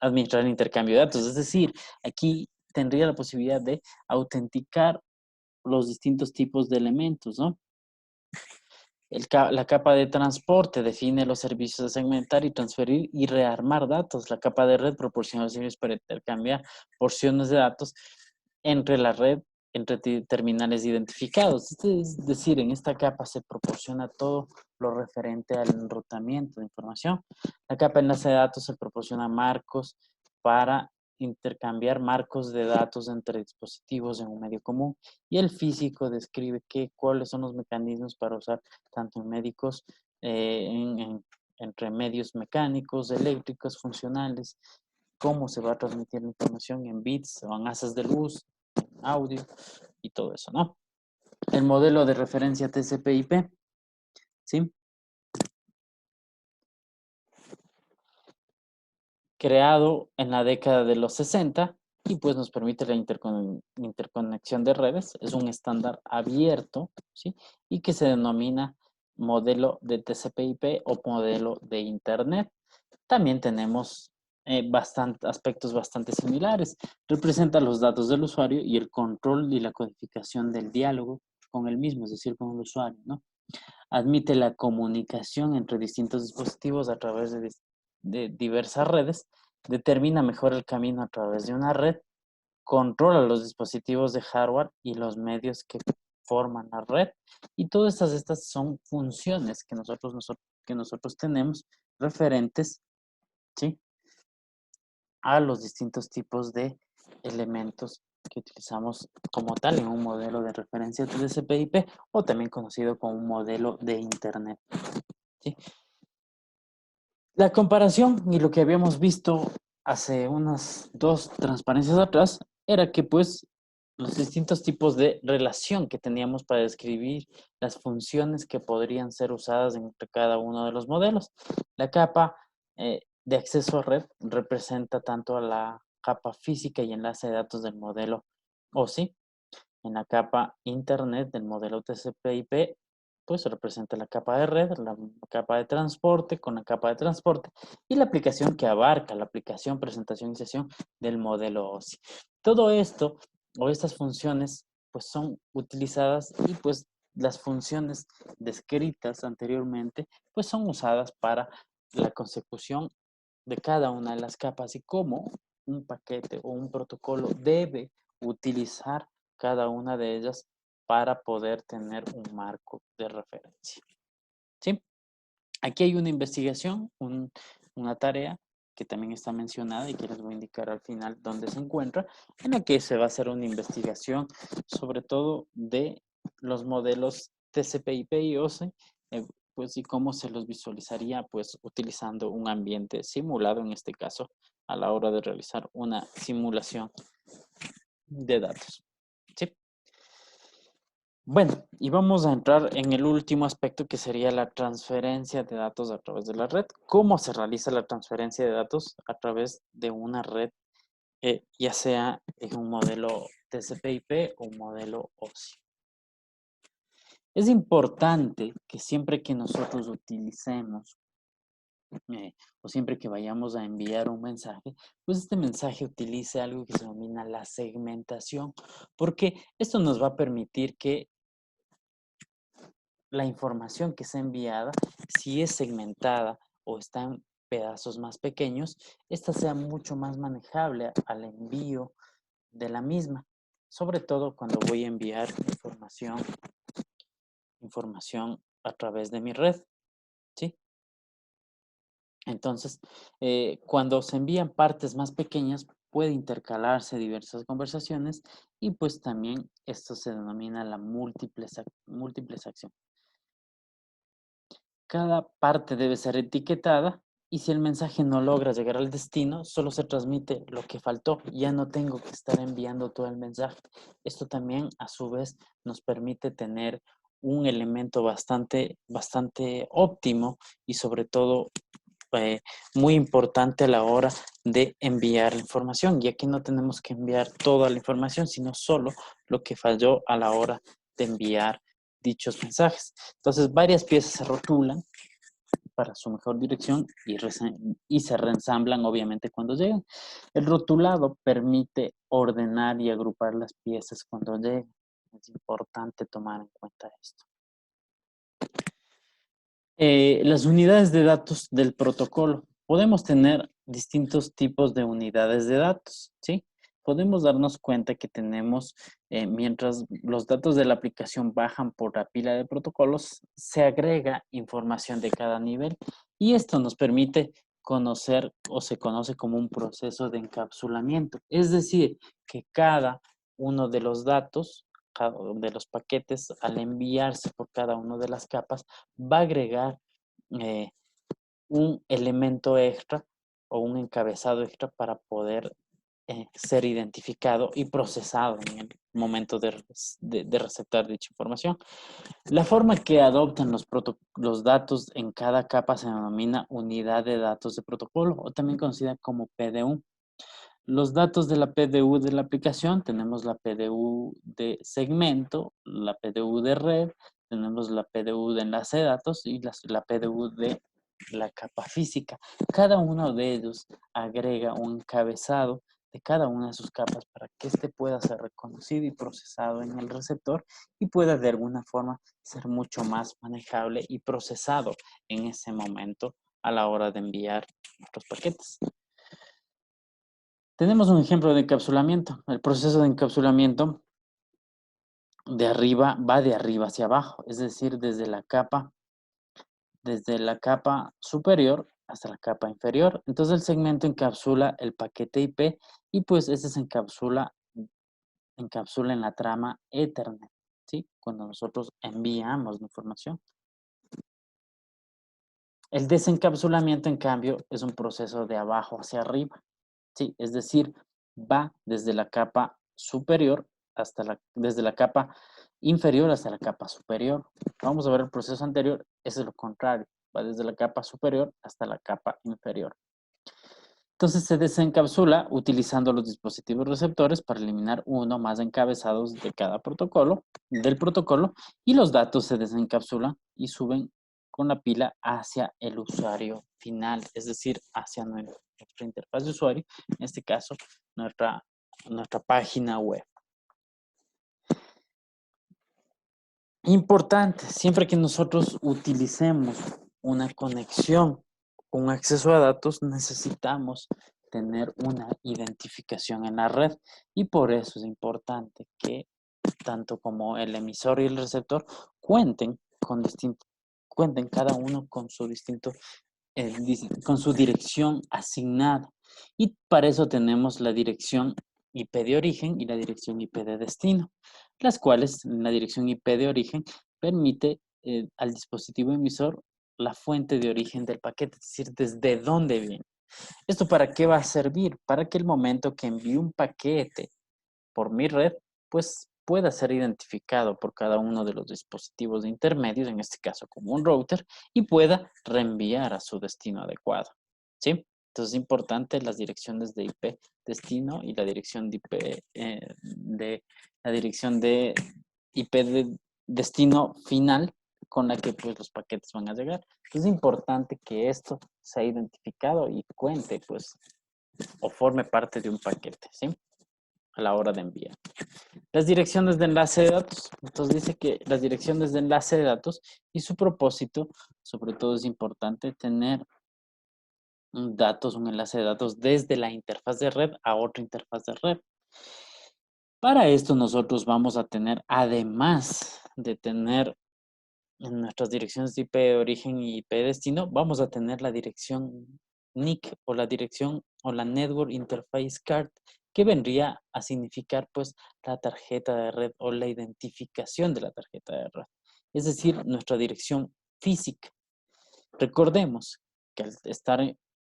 administrar el intercambio de datos. Es decir, aquí tendría la posibilidad de autenticar los distintos tipos de elementos, ¿no? La capa de transporte define los servicios de segmentar y transferir y rearmar datos. La capa de red proporciona los servicios para intercambiar porciones de datos entre la red, entre terminales identificados. Es decir, en esta capa se proporciona todo lo referente al enrutamiento de información. La capa de enlace de datos se proporciona marcos para intercambiar marcos de datos entre dispositivos en un medio común, y el físico describe cuáles son los mecanismos para usar tanto en médicos, entre medios mecánicos, eléctricos, funcionales, cómo se va a transmitir la información en bits o en haces de luz, audio y todo eso, ¿no? El modelo de referencia TCP/IP, ¿sí? Creado en la década de los 60 y pues nos permite la interconexión de redes. Es un estándar abierto, ¿sí? Y que se denomina modelo de TCP/IP o modelo de Internet. También tenemos aspectos bastante similares. Representa los datos del usuario y el control y la codificación del diálogo con el mismo, es decir, con el usuario, ¿no? Admite la comunicación entre distintos dispositivos a través de diversas redes, determina mejor el camino a través de una red, controla los dispositivos de hardware y los medios que forman la red, y todas estas son funciones que nosotros tenemos referentes, ¿sí?, a los distintos tipos de elementos que utilizamos como tal en un modelo de referencia TCP/IP o también conocido como un modelo de Internet, ¿sí? La comparación y lo que habíamos visto hace unas 2 transparencias atrás era que pues los distintos tipos de relación que teníamos para describir las funciones que podrían ser usadas entre cada uno de los modelos. La capa de acceso a red representa tanto a la capa física y enlace de datos del modelo OSI. En la capa Internet del modelo TCP/IP, pues representa la capa de red, la capa de transporte con la capa de transporte y la aplicación que abarca, la aplicación, presentación y sesión del modelo OSI. Todo esto o estas funciones pues son utilizadas y pues las funciones descritas anteriormente pues son usadas para la consecución de cada una de las capas y cómo un paquete o un protocolo debe utilizar cada una de ellas para poder tener un marco de referencia, ¿sí? Aquí hay una investigación, una tarea que también está mencionada y que les voy a indicar al final dónde se encuentra, en la que se va a hacer una investigación sobre todo de los modelos TCP/IP y OSI, pues y cómo se los visualizaría pues utilizando un ambiente simulado, en este caso, a la hora de realizar una simulación de datos, ¿sí? Bueno, y vamos a entrar en el último aspecto que sería la transferencia de datos a través de la red. ¿Cómo se realiza la transferencia de datos a través de una red, ya sea en un modelo TCP/IP o un modelo OSI? Es importante que siempre que nosotros utilicemos o siempre que vayamos a enviar un mensaje, pues este mensaje utilice algo que se denomina la segmentación, porque esto nos va a permitir que la información que sea enviada, si es segmentada o está en pedazos más pequeños, esta sea mucho más manejable al envío de la misma, sobre todo cuando voy a enviar información a través de mi red, ¿sí? Entonces, cuando se envían partes más pequeñas, puede intercalarse diversas conversaciones y pues también esto se denomina la múltiples acción. Cada parte debe ser etiquetada y si el mensaje no logra llegar al destino, solo se transmite lo que faltó. Ya no tengo que estar enviando todo el mensaje. Esto también, a su vez, nos permite tener un elemento bastante óptimo y sobre todo eh, muy importante a la hora de enviar la información, ya que no tenemos que enviar toda la información, sino solo lo que falló a la hora de enviar dichos mensajes. Entonces, varias piezas se rotulan para su mejor dirección y se reensamblan obviamente cuando lleguen. El rotulado permite ordenar y agrupar las piezas cuando lleguen. Es importante tomar en cuenta esto. Las unidades de datos del protocolo. Podemos tener distintos tipos de unidades de datos, ¿sí? Podemos darnos cuenta que tenemos, mientras los datos de la aplicación bajan por la pila de protocolos, se agrega información de cada nivel y esto nos permite conocer o se conoce como un proceso de encapsulamiento. Es decir, que cada uno de los datos, de los paquetes, al enviarse por cada una de las capas, va a agregar eh, un elemento extra o un encabezado extra para poder ser identificado y procesado en el momento de receptar dicha información. La forma que adoptan los datos en cada capa se denomina unidad de datos de protocolo o también conocida como PDU. Los datos de la PDU de la aplicación, tenemos la PDU de segmento, la PDU de red, tenemos la PDU de enlace de datos y la PDU de la capa física. Cada uno de ellos agrega un encabezado de cada una de sus capas para que éste pueda ser reconocido y procesado en el receptor y pueda de alguna forma ser mucho más manejable y procesado en ese momento a la hora de enviar nuestros paquetes. Tenemos un ejemplo de encapsulamiento. El proceso de encapsulamiento va de arriba hacia abajo, es decir, desde la capa superior hasta la capa inferior. Entonces el segmento encapsula el paquete IP y pues ese se encapsula en la trama Ethernet, ¿sí? Cuando nosotros enviamos la información. El desencapsulamiento, en cambio, es un proceso de abajo hacia arriba. Sí, es decir, va desde la capa superior desde la capa inferior hasta la capa superior. Vamos a ver el proceso anterior, ese es lo contrario, va desde la capa superior hasta la capa inferior. Entonces se desencapsula utilizando los dispositivos receptores para eliminar uno más encabezados de cada del protocolo, y los datos se desencapsulan y suben con la pila hacia el usuario final, es decir, hacia nuestra interfaz de usuario, en este caso, nuestra página web. Importante, siempre que nosotros utilicemos una conexión, un acceso a datos, necesitamos tener una identificación en la red y por eso es importante que tanto como el emisor y el receptor cuenten cada uno con su con su dirección asignada. Y para eso tenemos la dirección IP de origen y la dirección IP de destino, las cuales la dirección IP de origen permite al dispositivo emisor la fuente de origen del paquete, es decir, desde dónde viene. ¿Esto para qué va a servir? Para que el momento que envíe un paquete por mi red, pues pueda ser identificado por cada uno de los dispositivos intermedios, en este caso como un router, y pueda reenviar a su destino adecuado, ¿sí? Entonces es importante las direcciones de IP destino y la dirección de IP de destino final con la que pues los paquetes van a llegar. Es importante que esto sea identificado y cuente pues o forme parte de un paquete, ¿sí? A la hora de enviar. Las direcciones de enlace de datos. Entonces dice que las direcciones de enlace de datos y su propósito, sobre todo es importante tener un enlace de datos desde la interfaz de red a otra interfaz de red. Para esto nosotros vamos a tener, además de tener en nuestras direcciones de IP de origen y IP de destino, vamos a tener la dirección NIC o la dirección o la Network Interface Card, que vendría a significar pues la tarjeta de red o la identificación de la tarjeta de red, es decir, nuestra dirección física. Recordemos que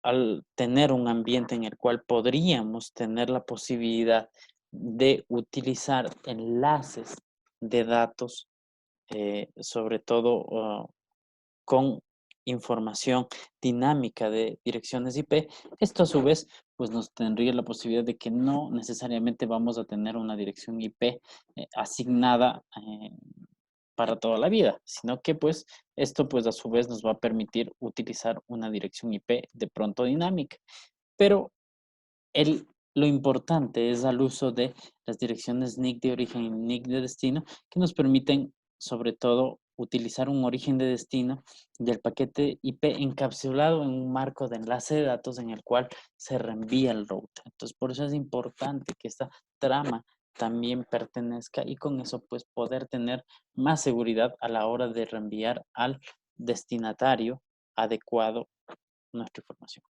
al tener un ambiente en el cual podríamos tener la posibilidad de utilizar enlaces de datos, sobre todo con información dinámica de direcciones IP, esto a su vez pues nos tendría la posibilidad de que no necesariamente vamos a tener una dirección IP asignada para toda la vida, sino que pues esto pues a su vez nos va a permitir utilizar una dirección IP de pronto dinámica. Pero lo importante es al uso de las direcciones NIC de origen y NIC de destino que nos permiten sobre todo utilizar un origen de destino del paquete IP encapsulado en un marco de enlace de datos en el cual se reenvía el router. Entonces, por eso es importante que esta trama también pertenezca y con eso pues poder tener más seguridad a la hora de reenviar al destinatario adecuado nuestra información.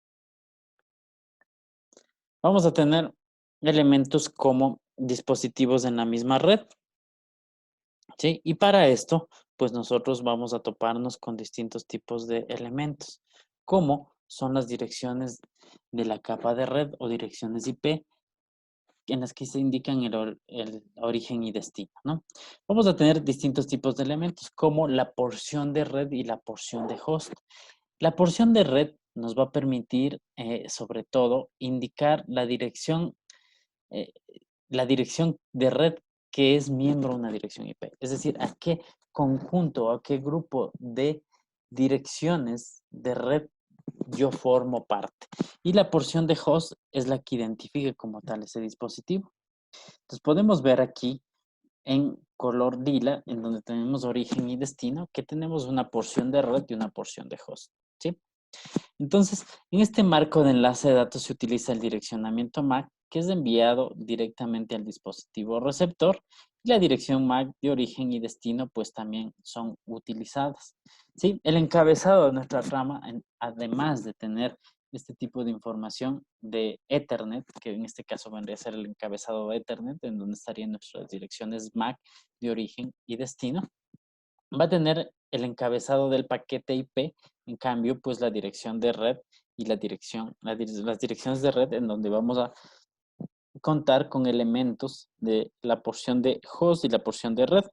Vamos a tener elementos como dispositivos en la misma red, ¿sí? Y para esto, pues nosotros vamos a toparnos con distintos tipos de elementos, como son las direcciones de la capa de red o direcciones IP, en las que se indican el origen y destino, ¿no? Vamos a tener distintos tipos de elementos, como la porción de red y la porción de host. La porción de red nos va a permitir, sobre todo, indicar eh, la dirección de red que es miembro de una dirección IP. Es decir, a qué conjunto, a qué grupo de direcciones de red yo formo parte. Y la porción de host es la que identifica como tal ese dispositivo. Entonces podemos ver aquí en color lila, en donde tenemos origen y destino, que tenemos una porción de red y una porción de host. ¿Sí? Entonces, en este marco de enlace de datos se utiliza el direccionamiento MAC, que es enviado directamente al dispositivo receptor, y la dirección MAC de origen y destino, pues también son utilizadas. ¿Sí? El encabezado de nuestra trama, además de tener este tipo de información de Ethernet, que en este caso vendría a ser el encabezado de Ethernet, en donde estarían nuestras direcciones MAC de origen y destino, va a tener el encabezado del paquete IP, en cambio, pues la dirección de red y las direcciones de red en donde vamos a contar con elementos de la porción de host y la porción de red.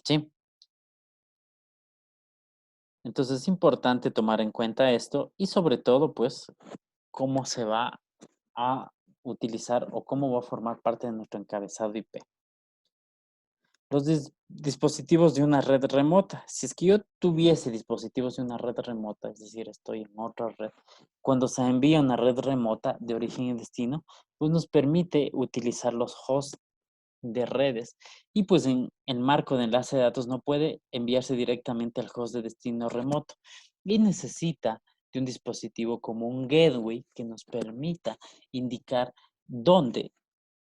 ¿Sí? Entonces es importante tomar en cuenta esto y sobre todo, pues, cómo se va a utilizar o cómo va a formar parte de nuestro encabezado IP. Los dispositivos de una red remota. Si es que yo tuviese dispositivos de una red remota, es decir, estoy en otra red, cuando se envía una red remota de origen y destino, pues nos permite utilizar los hosts de redes y pues en el marco de enlace de datos no puede enviarse directamente al host de destino remoto y necesita de un dispositivo como un gateway que nos permita indicar dónde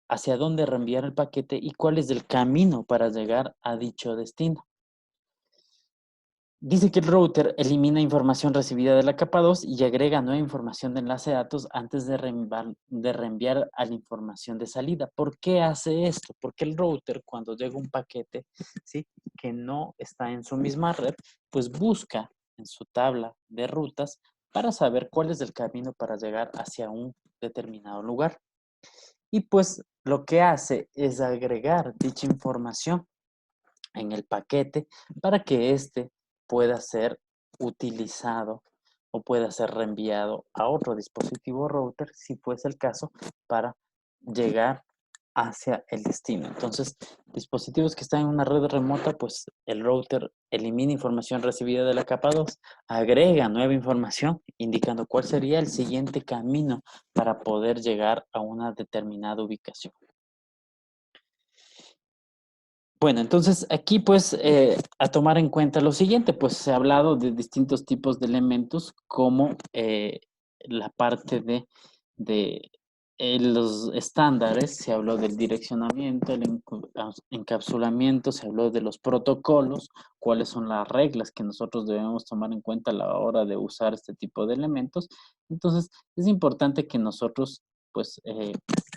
hacia dónde reenviar el paquete y cuál es el camino para llegar a dicho destino. Dice que el router elimina información recibida de la capa 2 y agrega nueva información de enlace de datos antes de reenviar a la información de salida. ¿Por qué hace esto? Porque el router, cuando llega un paquete, ¿sí?, que no está en su misma red, pues busca en su tabla de rutas para saber cuál es el camino para llegar hacia un determinado lugar. Y pues lo que hace es agregar dicha información en el paquete para que éste pueda ser utilizado o pueda ser reenviado a otro dispositivo router, si fuese el caso, para llegar hacia el destino. Entonces, dispositivos que están en una red remota, pues el router elimina información recibida de la capa 2, agrega nueva información indicando cuál sería el siguiente camino para poder llegar a una determinada ubicación. Bueno, entonces aquí pues a tomar en cuenta lo siguiente, pues se ha hablado de distintos tipos de elementos como la parte de los estándares, se habló del direccionamiento, el encapsulamiento, se habló de los protocolos, cuáles son las reglas que nosotros debemos tomar en cuenta a la hora de usar este tipo de elementos. Entonces es importante que nosotros pues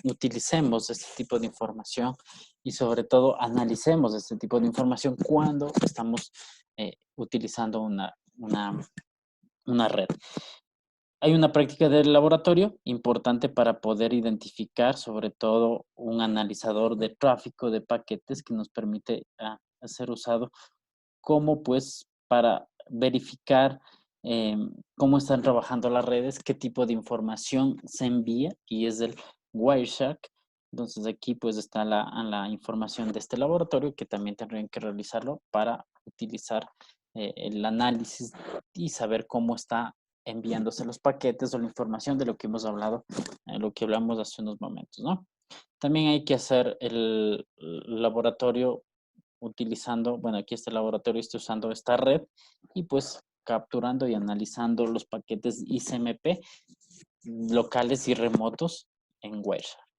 utilicemos este tipo de información y sobre todo analicemos este tipo de información cuando estamos utilizando una red. Hay una práctica del laboratorio importante para poder identificar sobre todo un analizador de tráfico de paquetes que nos permite ser usado como pues para verificar cómo están trabajando las redes, qué tipo de información se envía y es el Wireshark Entonces aquí pues está la información de este laboratorio que también tendrían que realizarlo para utilizar el análisis y saber cómo está enviándose los paquetes o la información de lo que hemos hablado, lo que hablamos hace unos momentos, ¿no? También hay que hacer el laboratorio utilizando, bueno, aquí este laboratorio está usando esta red y pues capturando y analizando los paquetes ICMP locales y remotos en Wireshark.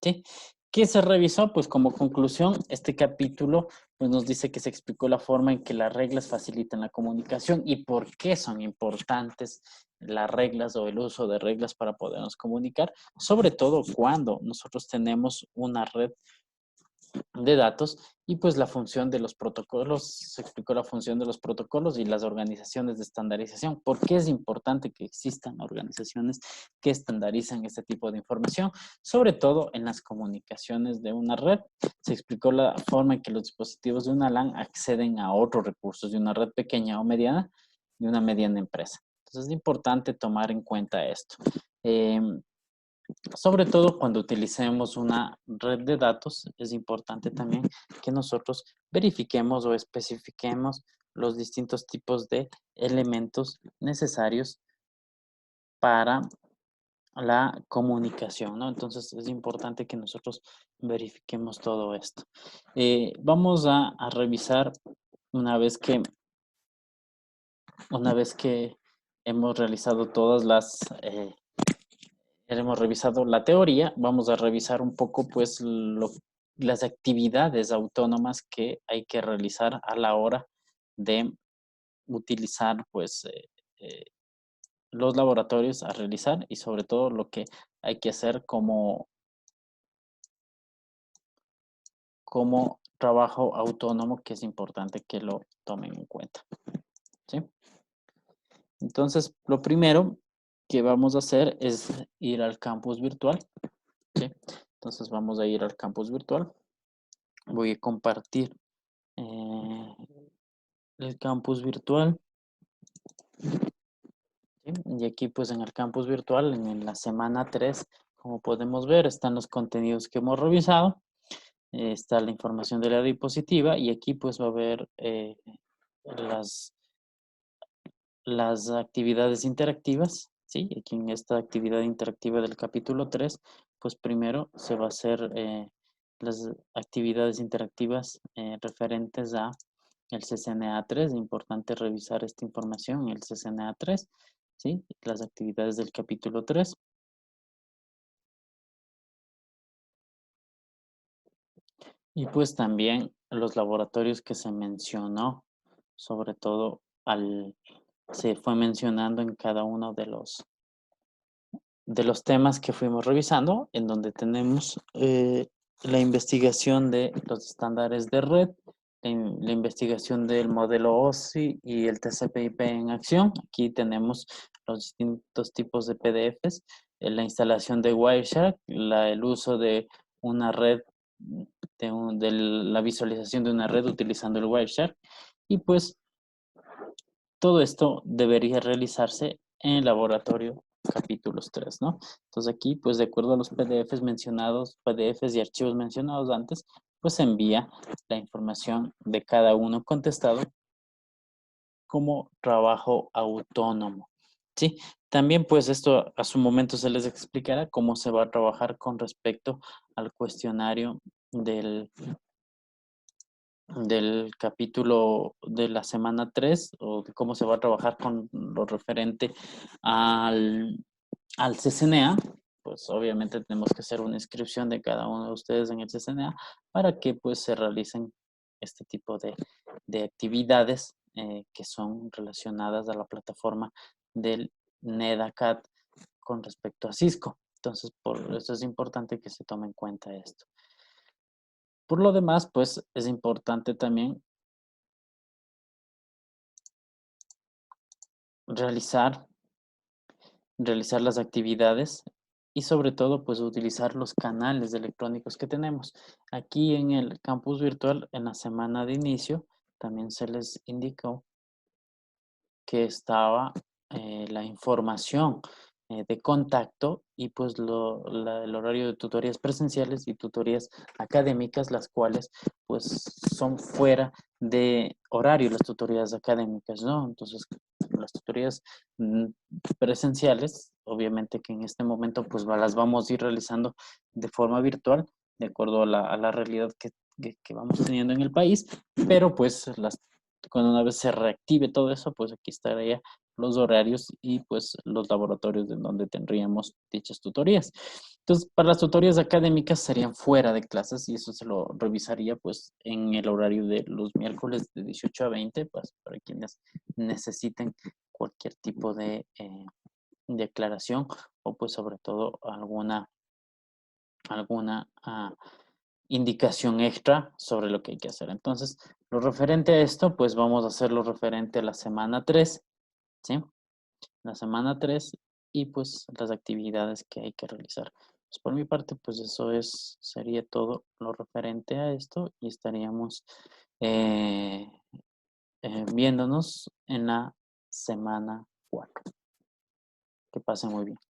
¿Sí? ¿Qué se revisó? Pues como conclusión, este capítulo pues, nos dice que se explicó la forma en que las reglas facilitan la comunicación y por qué son importantes las reglas o el uso de reglas para podernos comunicar, sobre todo cuando nosotros tenemos una red de datos y pues la función de los protocolos, se explicó la función de los protocolos y las organizaciones de estandarización. ¿Por qué es importante que existan organizaciones que estandarizan este tipo de información? Sobre todo en las comunicaciones de una red. Se explicó la forma en que los dispositivos de una LAN acceden a otros recursos de una red pequeña o mediana de una mediana empresa. Entonces es importante tomar en cuenta esto. Sobre todo cuando utilicemos una red de datos, es importante también que nosotros verifiquemos o especifiquemos los distintos tipos de elementos necesarios para la comunicación, ¿no? Entonces es importante que nosotros verifiquemos todo esto. Vamos a revisar una vez que, una vez que hemos realizado todas hemos revisado la teoría, vamos a revisar un poco pues las actividades autónomas que hay que realizar a la hora de utilizar pues los laboratorios a realizar y sobre todo lo que hay que hacer como trabajo autónomo, que es importante que lo tomen en cuenta. ¿Sí? Entonces, lo primero que vamos a hacer es ir al campus virtual. ¿Sí? Entonces vamos a ir al campus virtual. Voy a compartir el campus virtual. ¿Sí? Y aquí pues en el campus virtual, en la semana 3 como podemos ver, están los contenidos que hemos revisado. Está la información de la diapositiva y aquí pues va a haber las, las actividades interactivas. ¿Sí? Aquí en esta actividad interactiva del capítulo 3 pues primero se va a hacer las actividades interactivas referentes a el CCNA3. Es importante revisar esta información en el CCNA3, ¿sí? Las actividades del capítulo 3. Y pues también los laboratorios que se mencionó, sobre todo se fue mencionando en cada uno de los temas que fuimos revisando, en donde tenemos la investigación de los estándares de red, la investigación del modelo OSI y el TCP/IP en acción. Aquí tenemos los distintos tipos de PDFs, la instalación de Wireshark, el uso de una red, de la visualización de una red utilizando el Wireshark, y pues todo esto debería realizarse en el laboratorio capítulos 3, ¿no? Entonces aquí, pues de acuerdo a los PDFs mencionados, PDFs y archivos mencionados antes, pues se envía la información de cada uno contestado como trabajo autónomo, ¿sí? También, pues esto a su momento se les explicará cómo se va a trabajar con respecto al cuestionario del capítulo de la semana 3 o de cómo se va a trabajar con lo referente al CCNA, pues obviamente tenemos que hacer una inscripción de cada uno de ustedes en el CCNA para que pues se realicen este tipo de actividades que son relacionadas a la plataforma del NEDACAT con respecto a Cisco. Entonces, por eso es importante que se tome en cuenta esto. Por lo demás, pues es importante también realizar las actividades y sobre todo pues utilizar los canales electrónicos que tenemos. Aquí en el campus virtual, en la semana de inicio, también se les indicó que estaba la información de contacto y pues el horario de tutorías presenciales y tutorías académicas, las cuales pues son fuera de horario las tutorías académicas, ¿no? Entonces, las tutorías mm, presenciales, obviamente que en este momento pues las vamos a ir realizando de forma virtual, de acuerdo a la realidad que vamos teniendo en el país, pero pues cuando una vez se reactive todo eso, pues aquí estaría los horarios y pues los laboratorios en donde tendríamos dichas tutorías. Entonces, para las tutorías académicas serían fuera de clases y eso se lo revisaría pues en el horario de los miércoles de 18 a 20, pues para quienes necesiten cualquier tipo de aclaración o pues sobre todo alguna indicación extra sobre lo que hay que hacer. Entonces, lo referente a esto, pues vamos a hacerlo referente a la semana 3, ¿sí? La semana 3 y pues las actividades que hay que realizar. Pues por mi parte, pues eso sería todo lo referente a esto y estaríamos eh, viéndonos en la semana 4. Que pasen muy bien.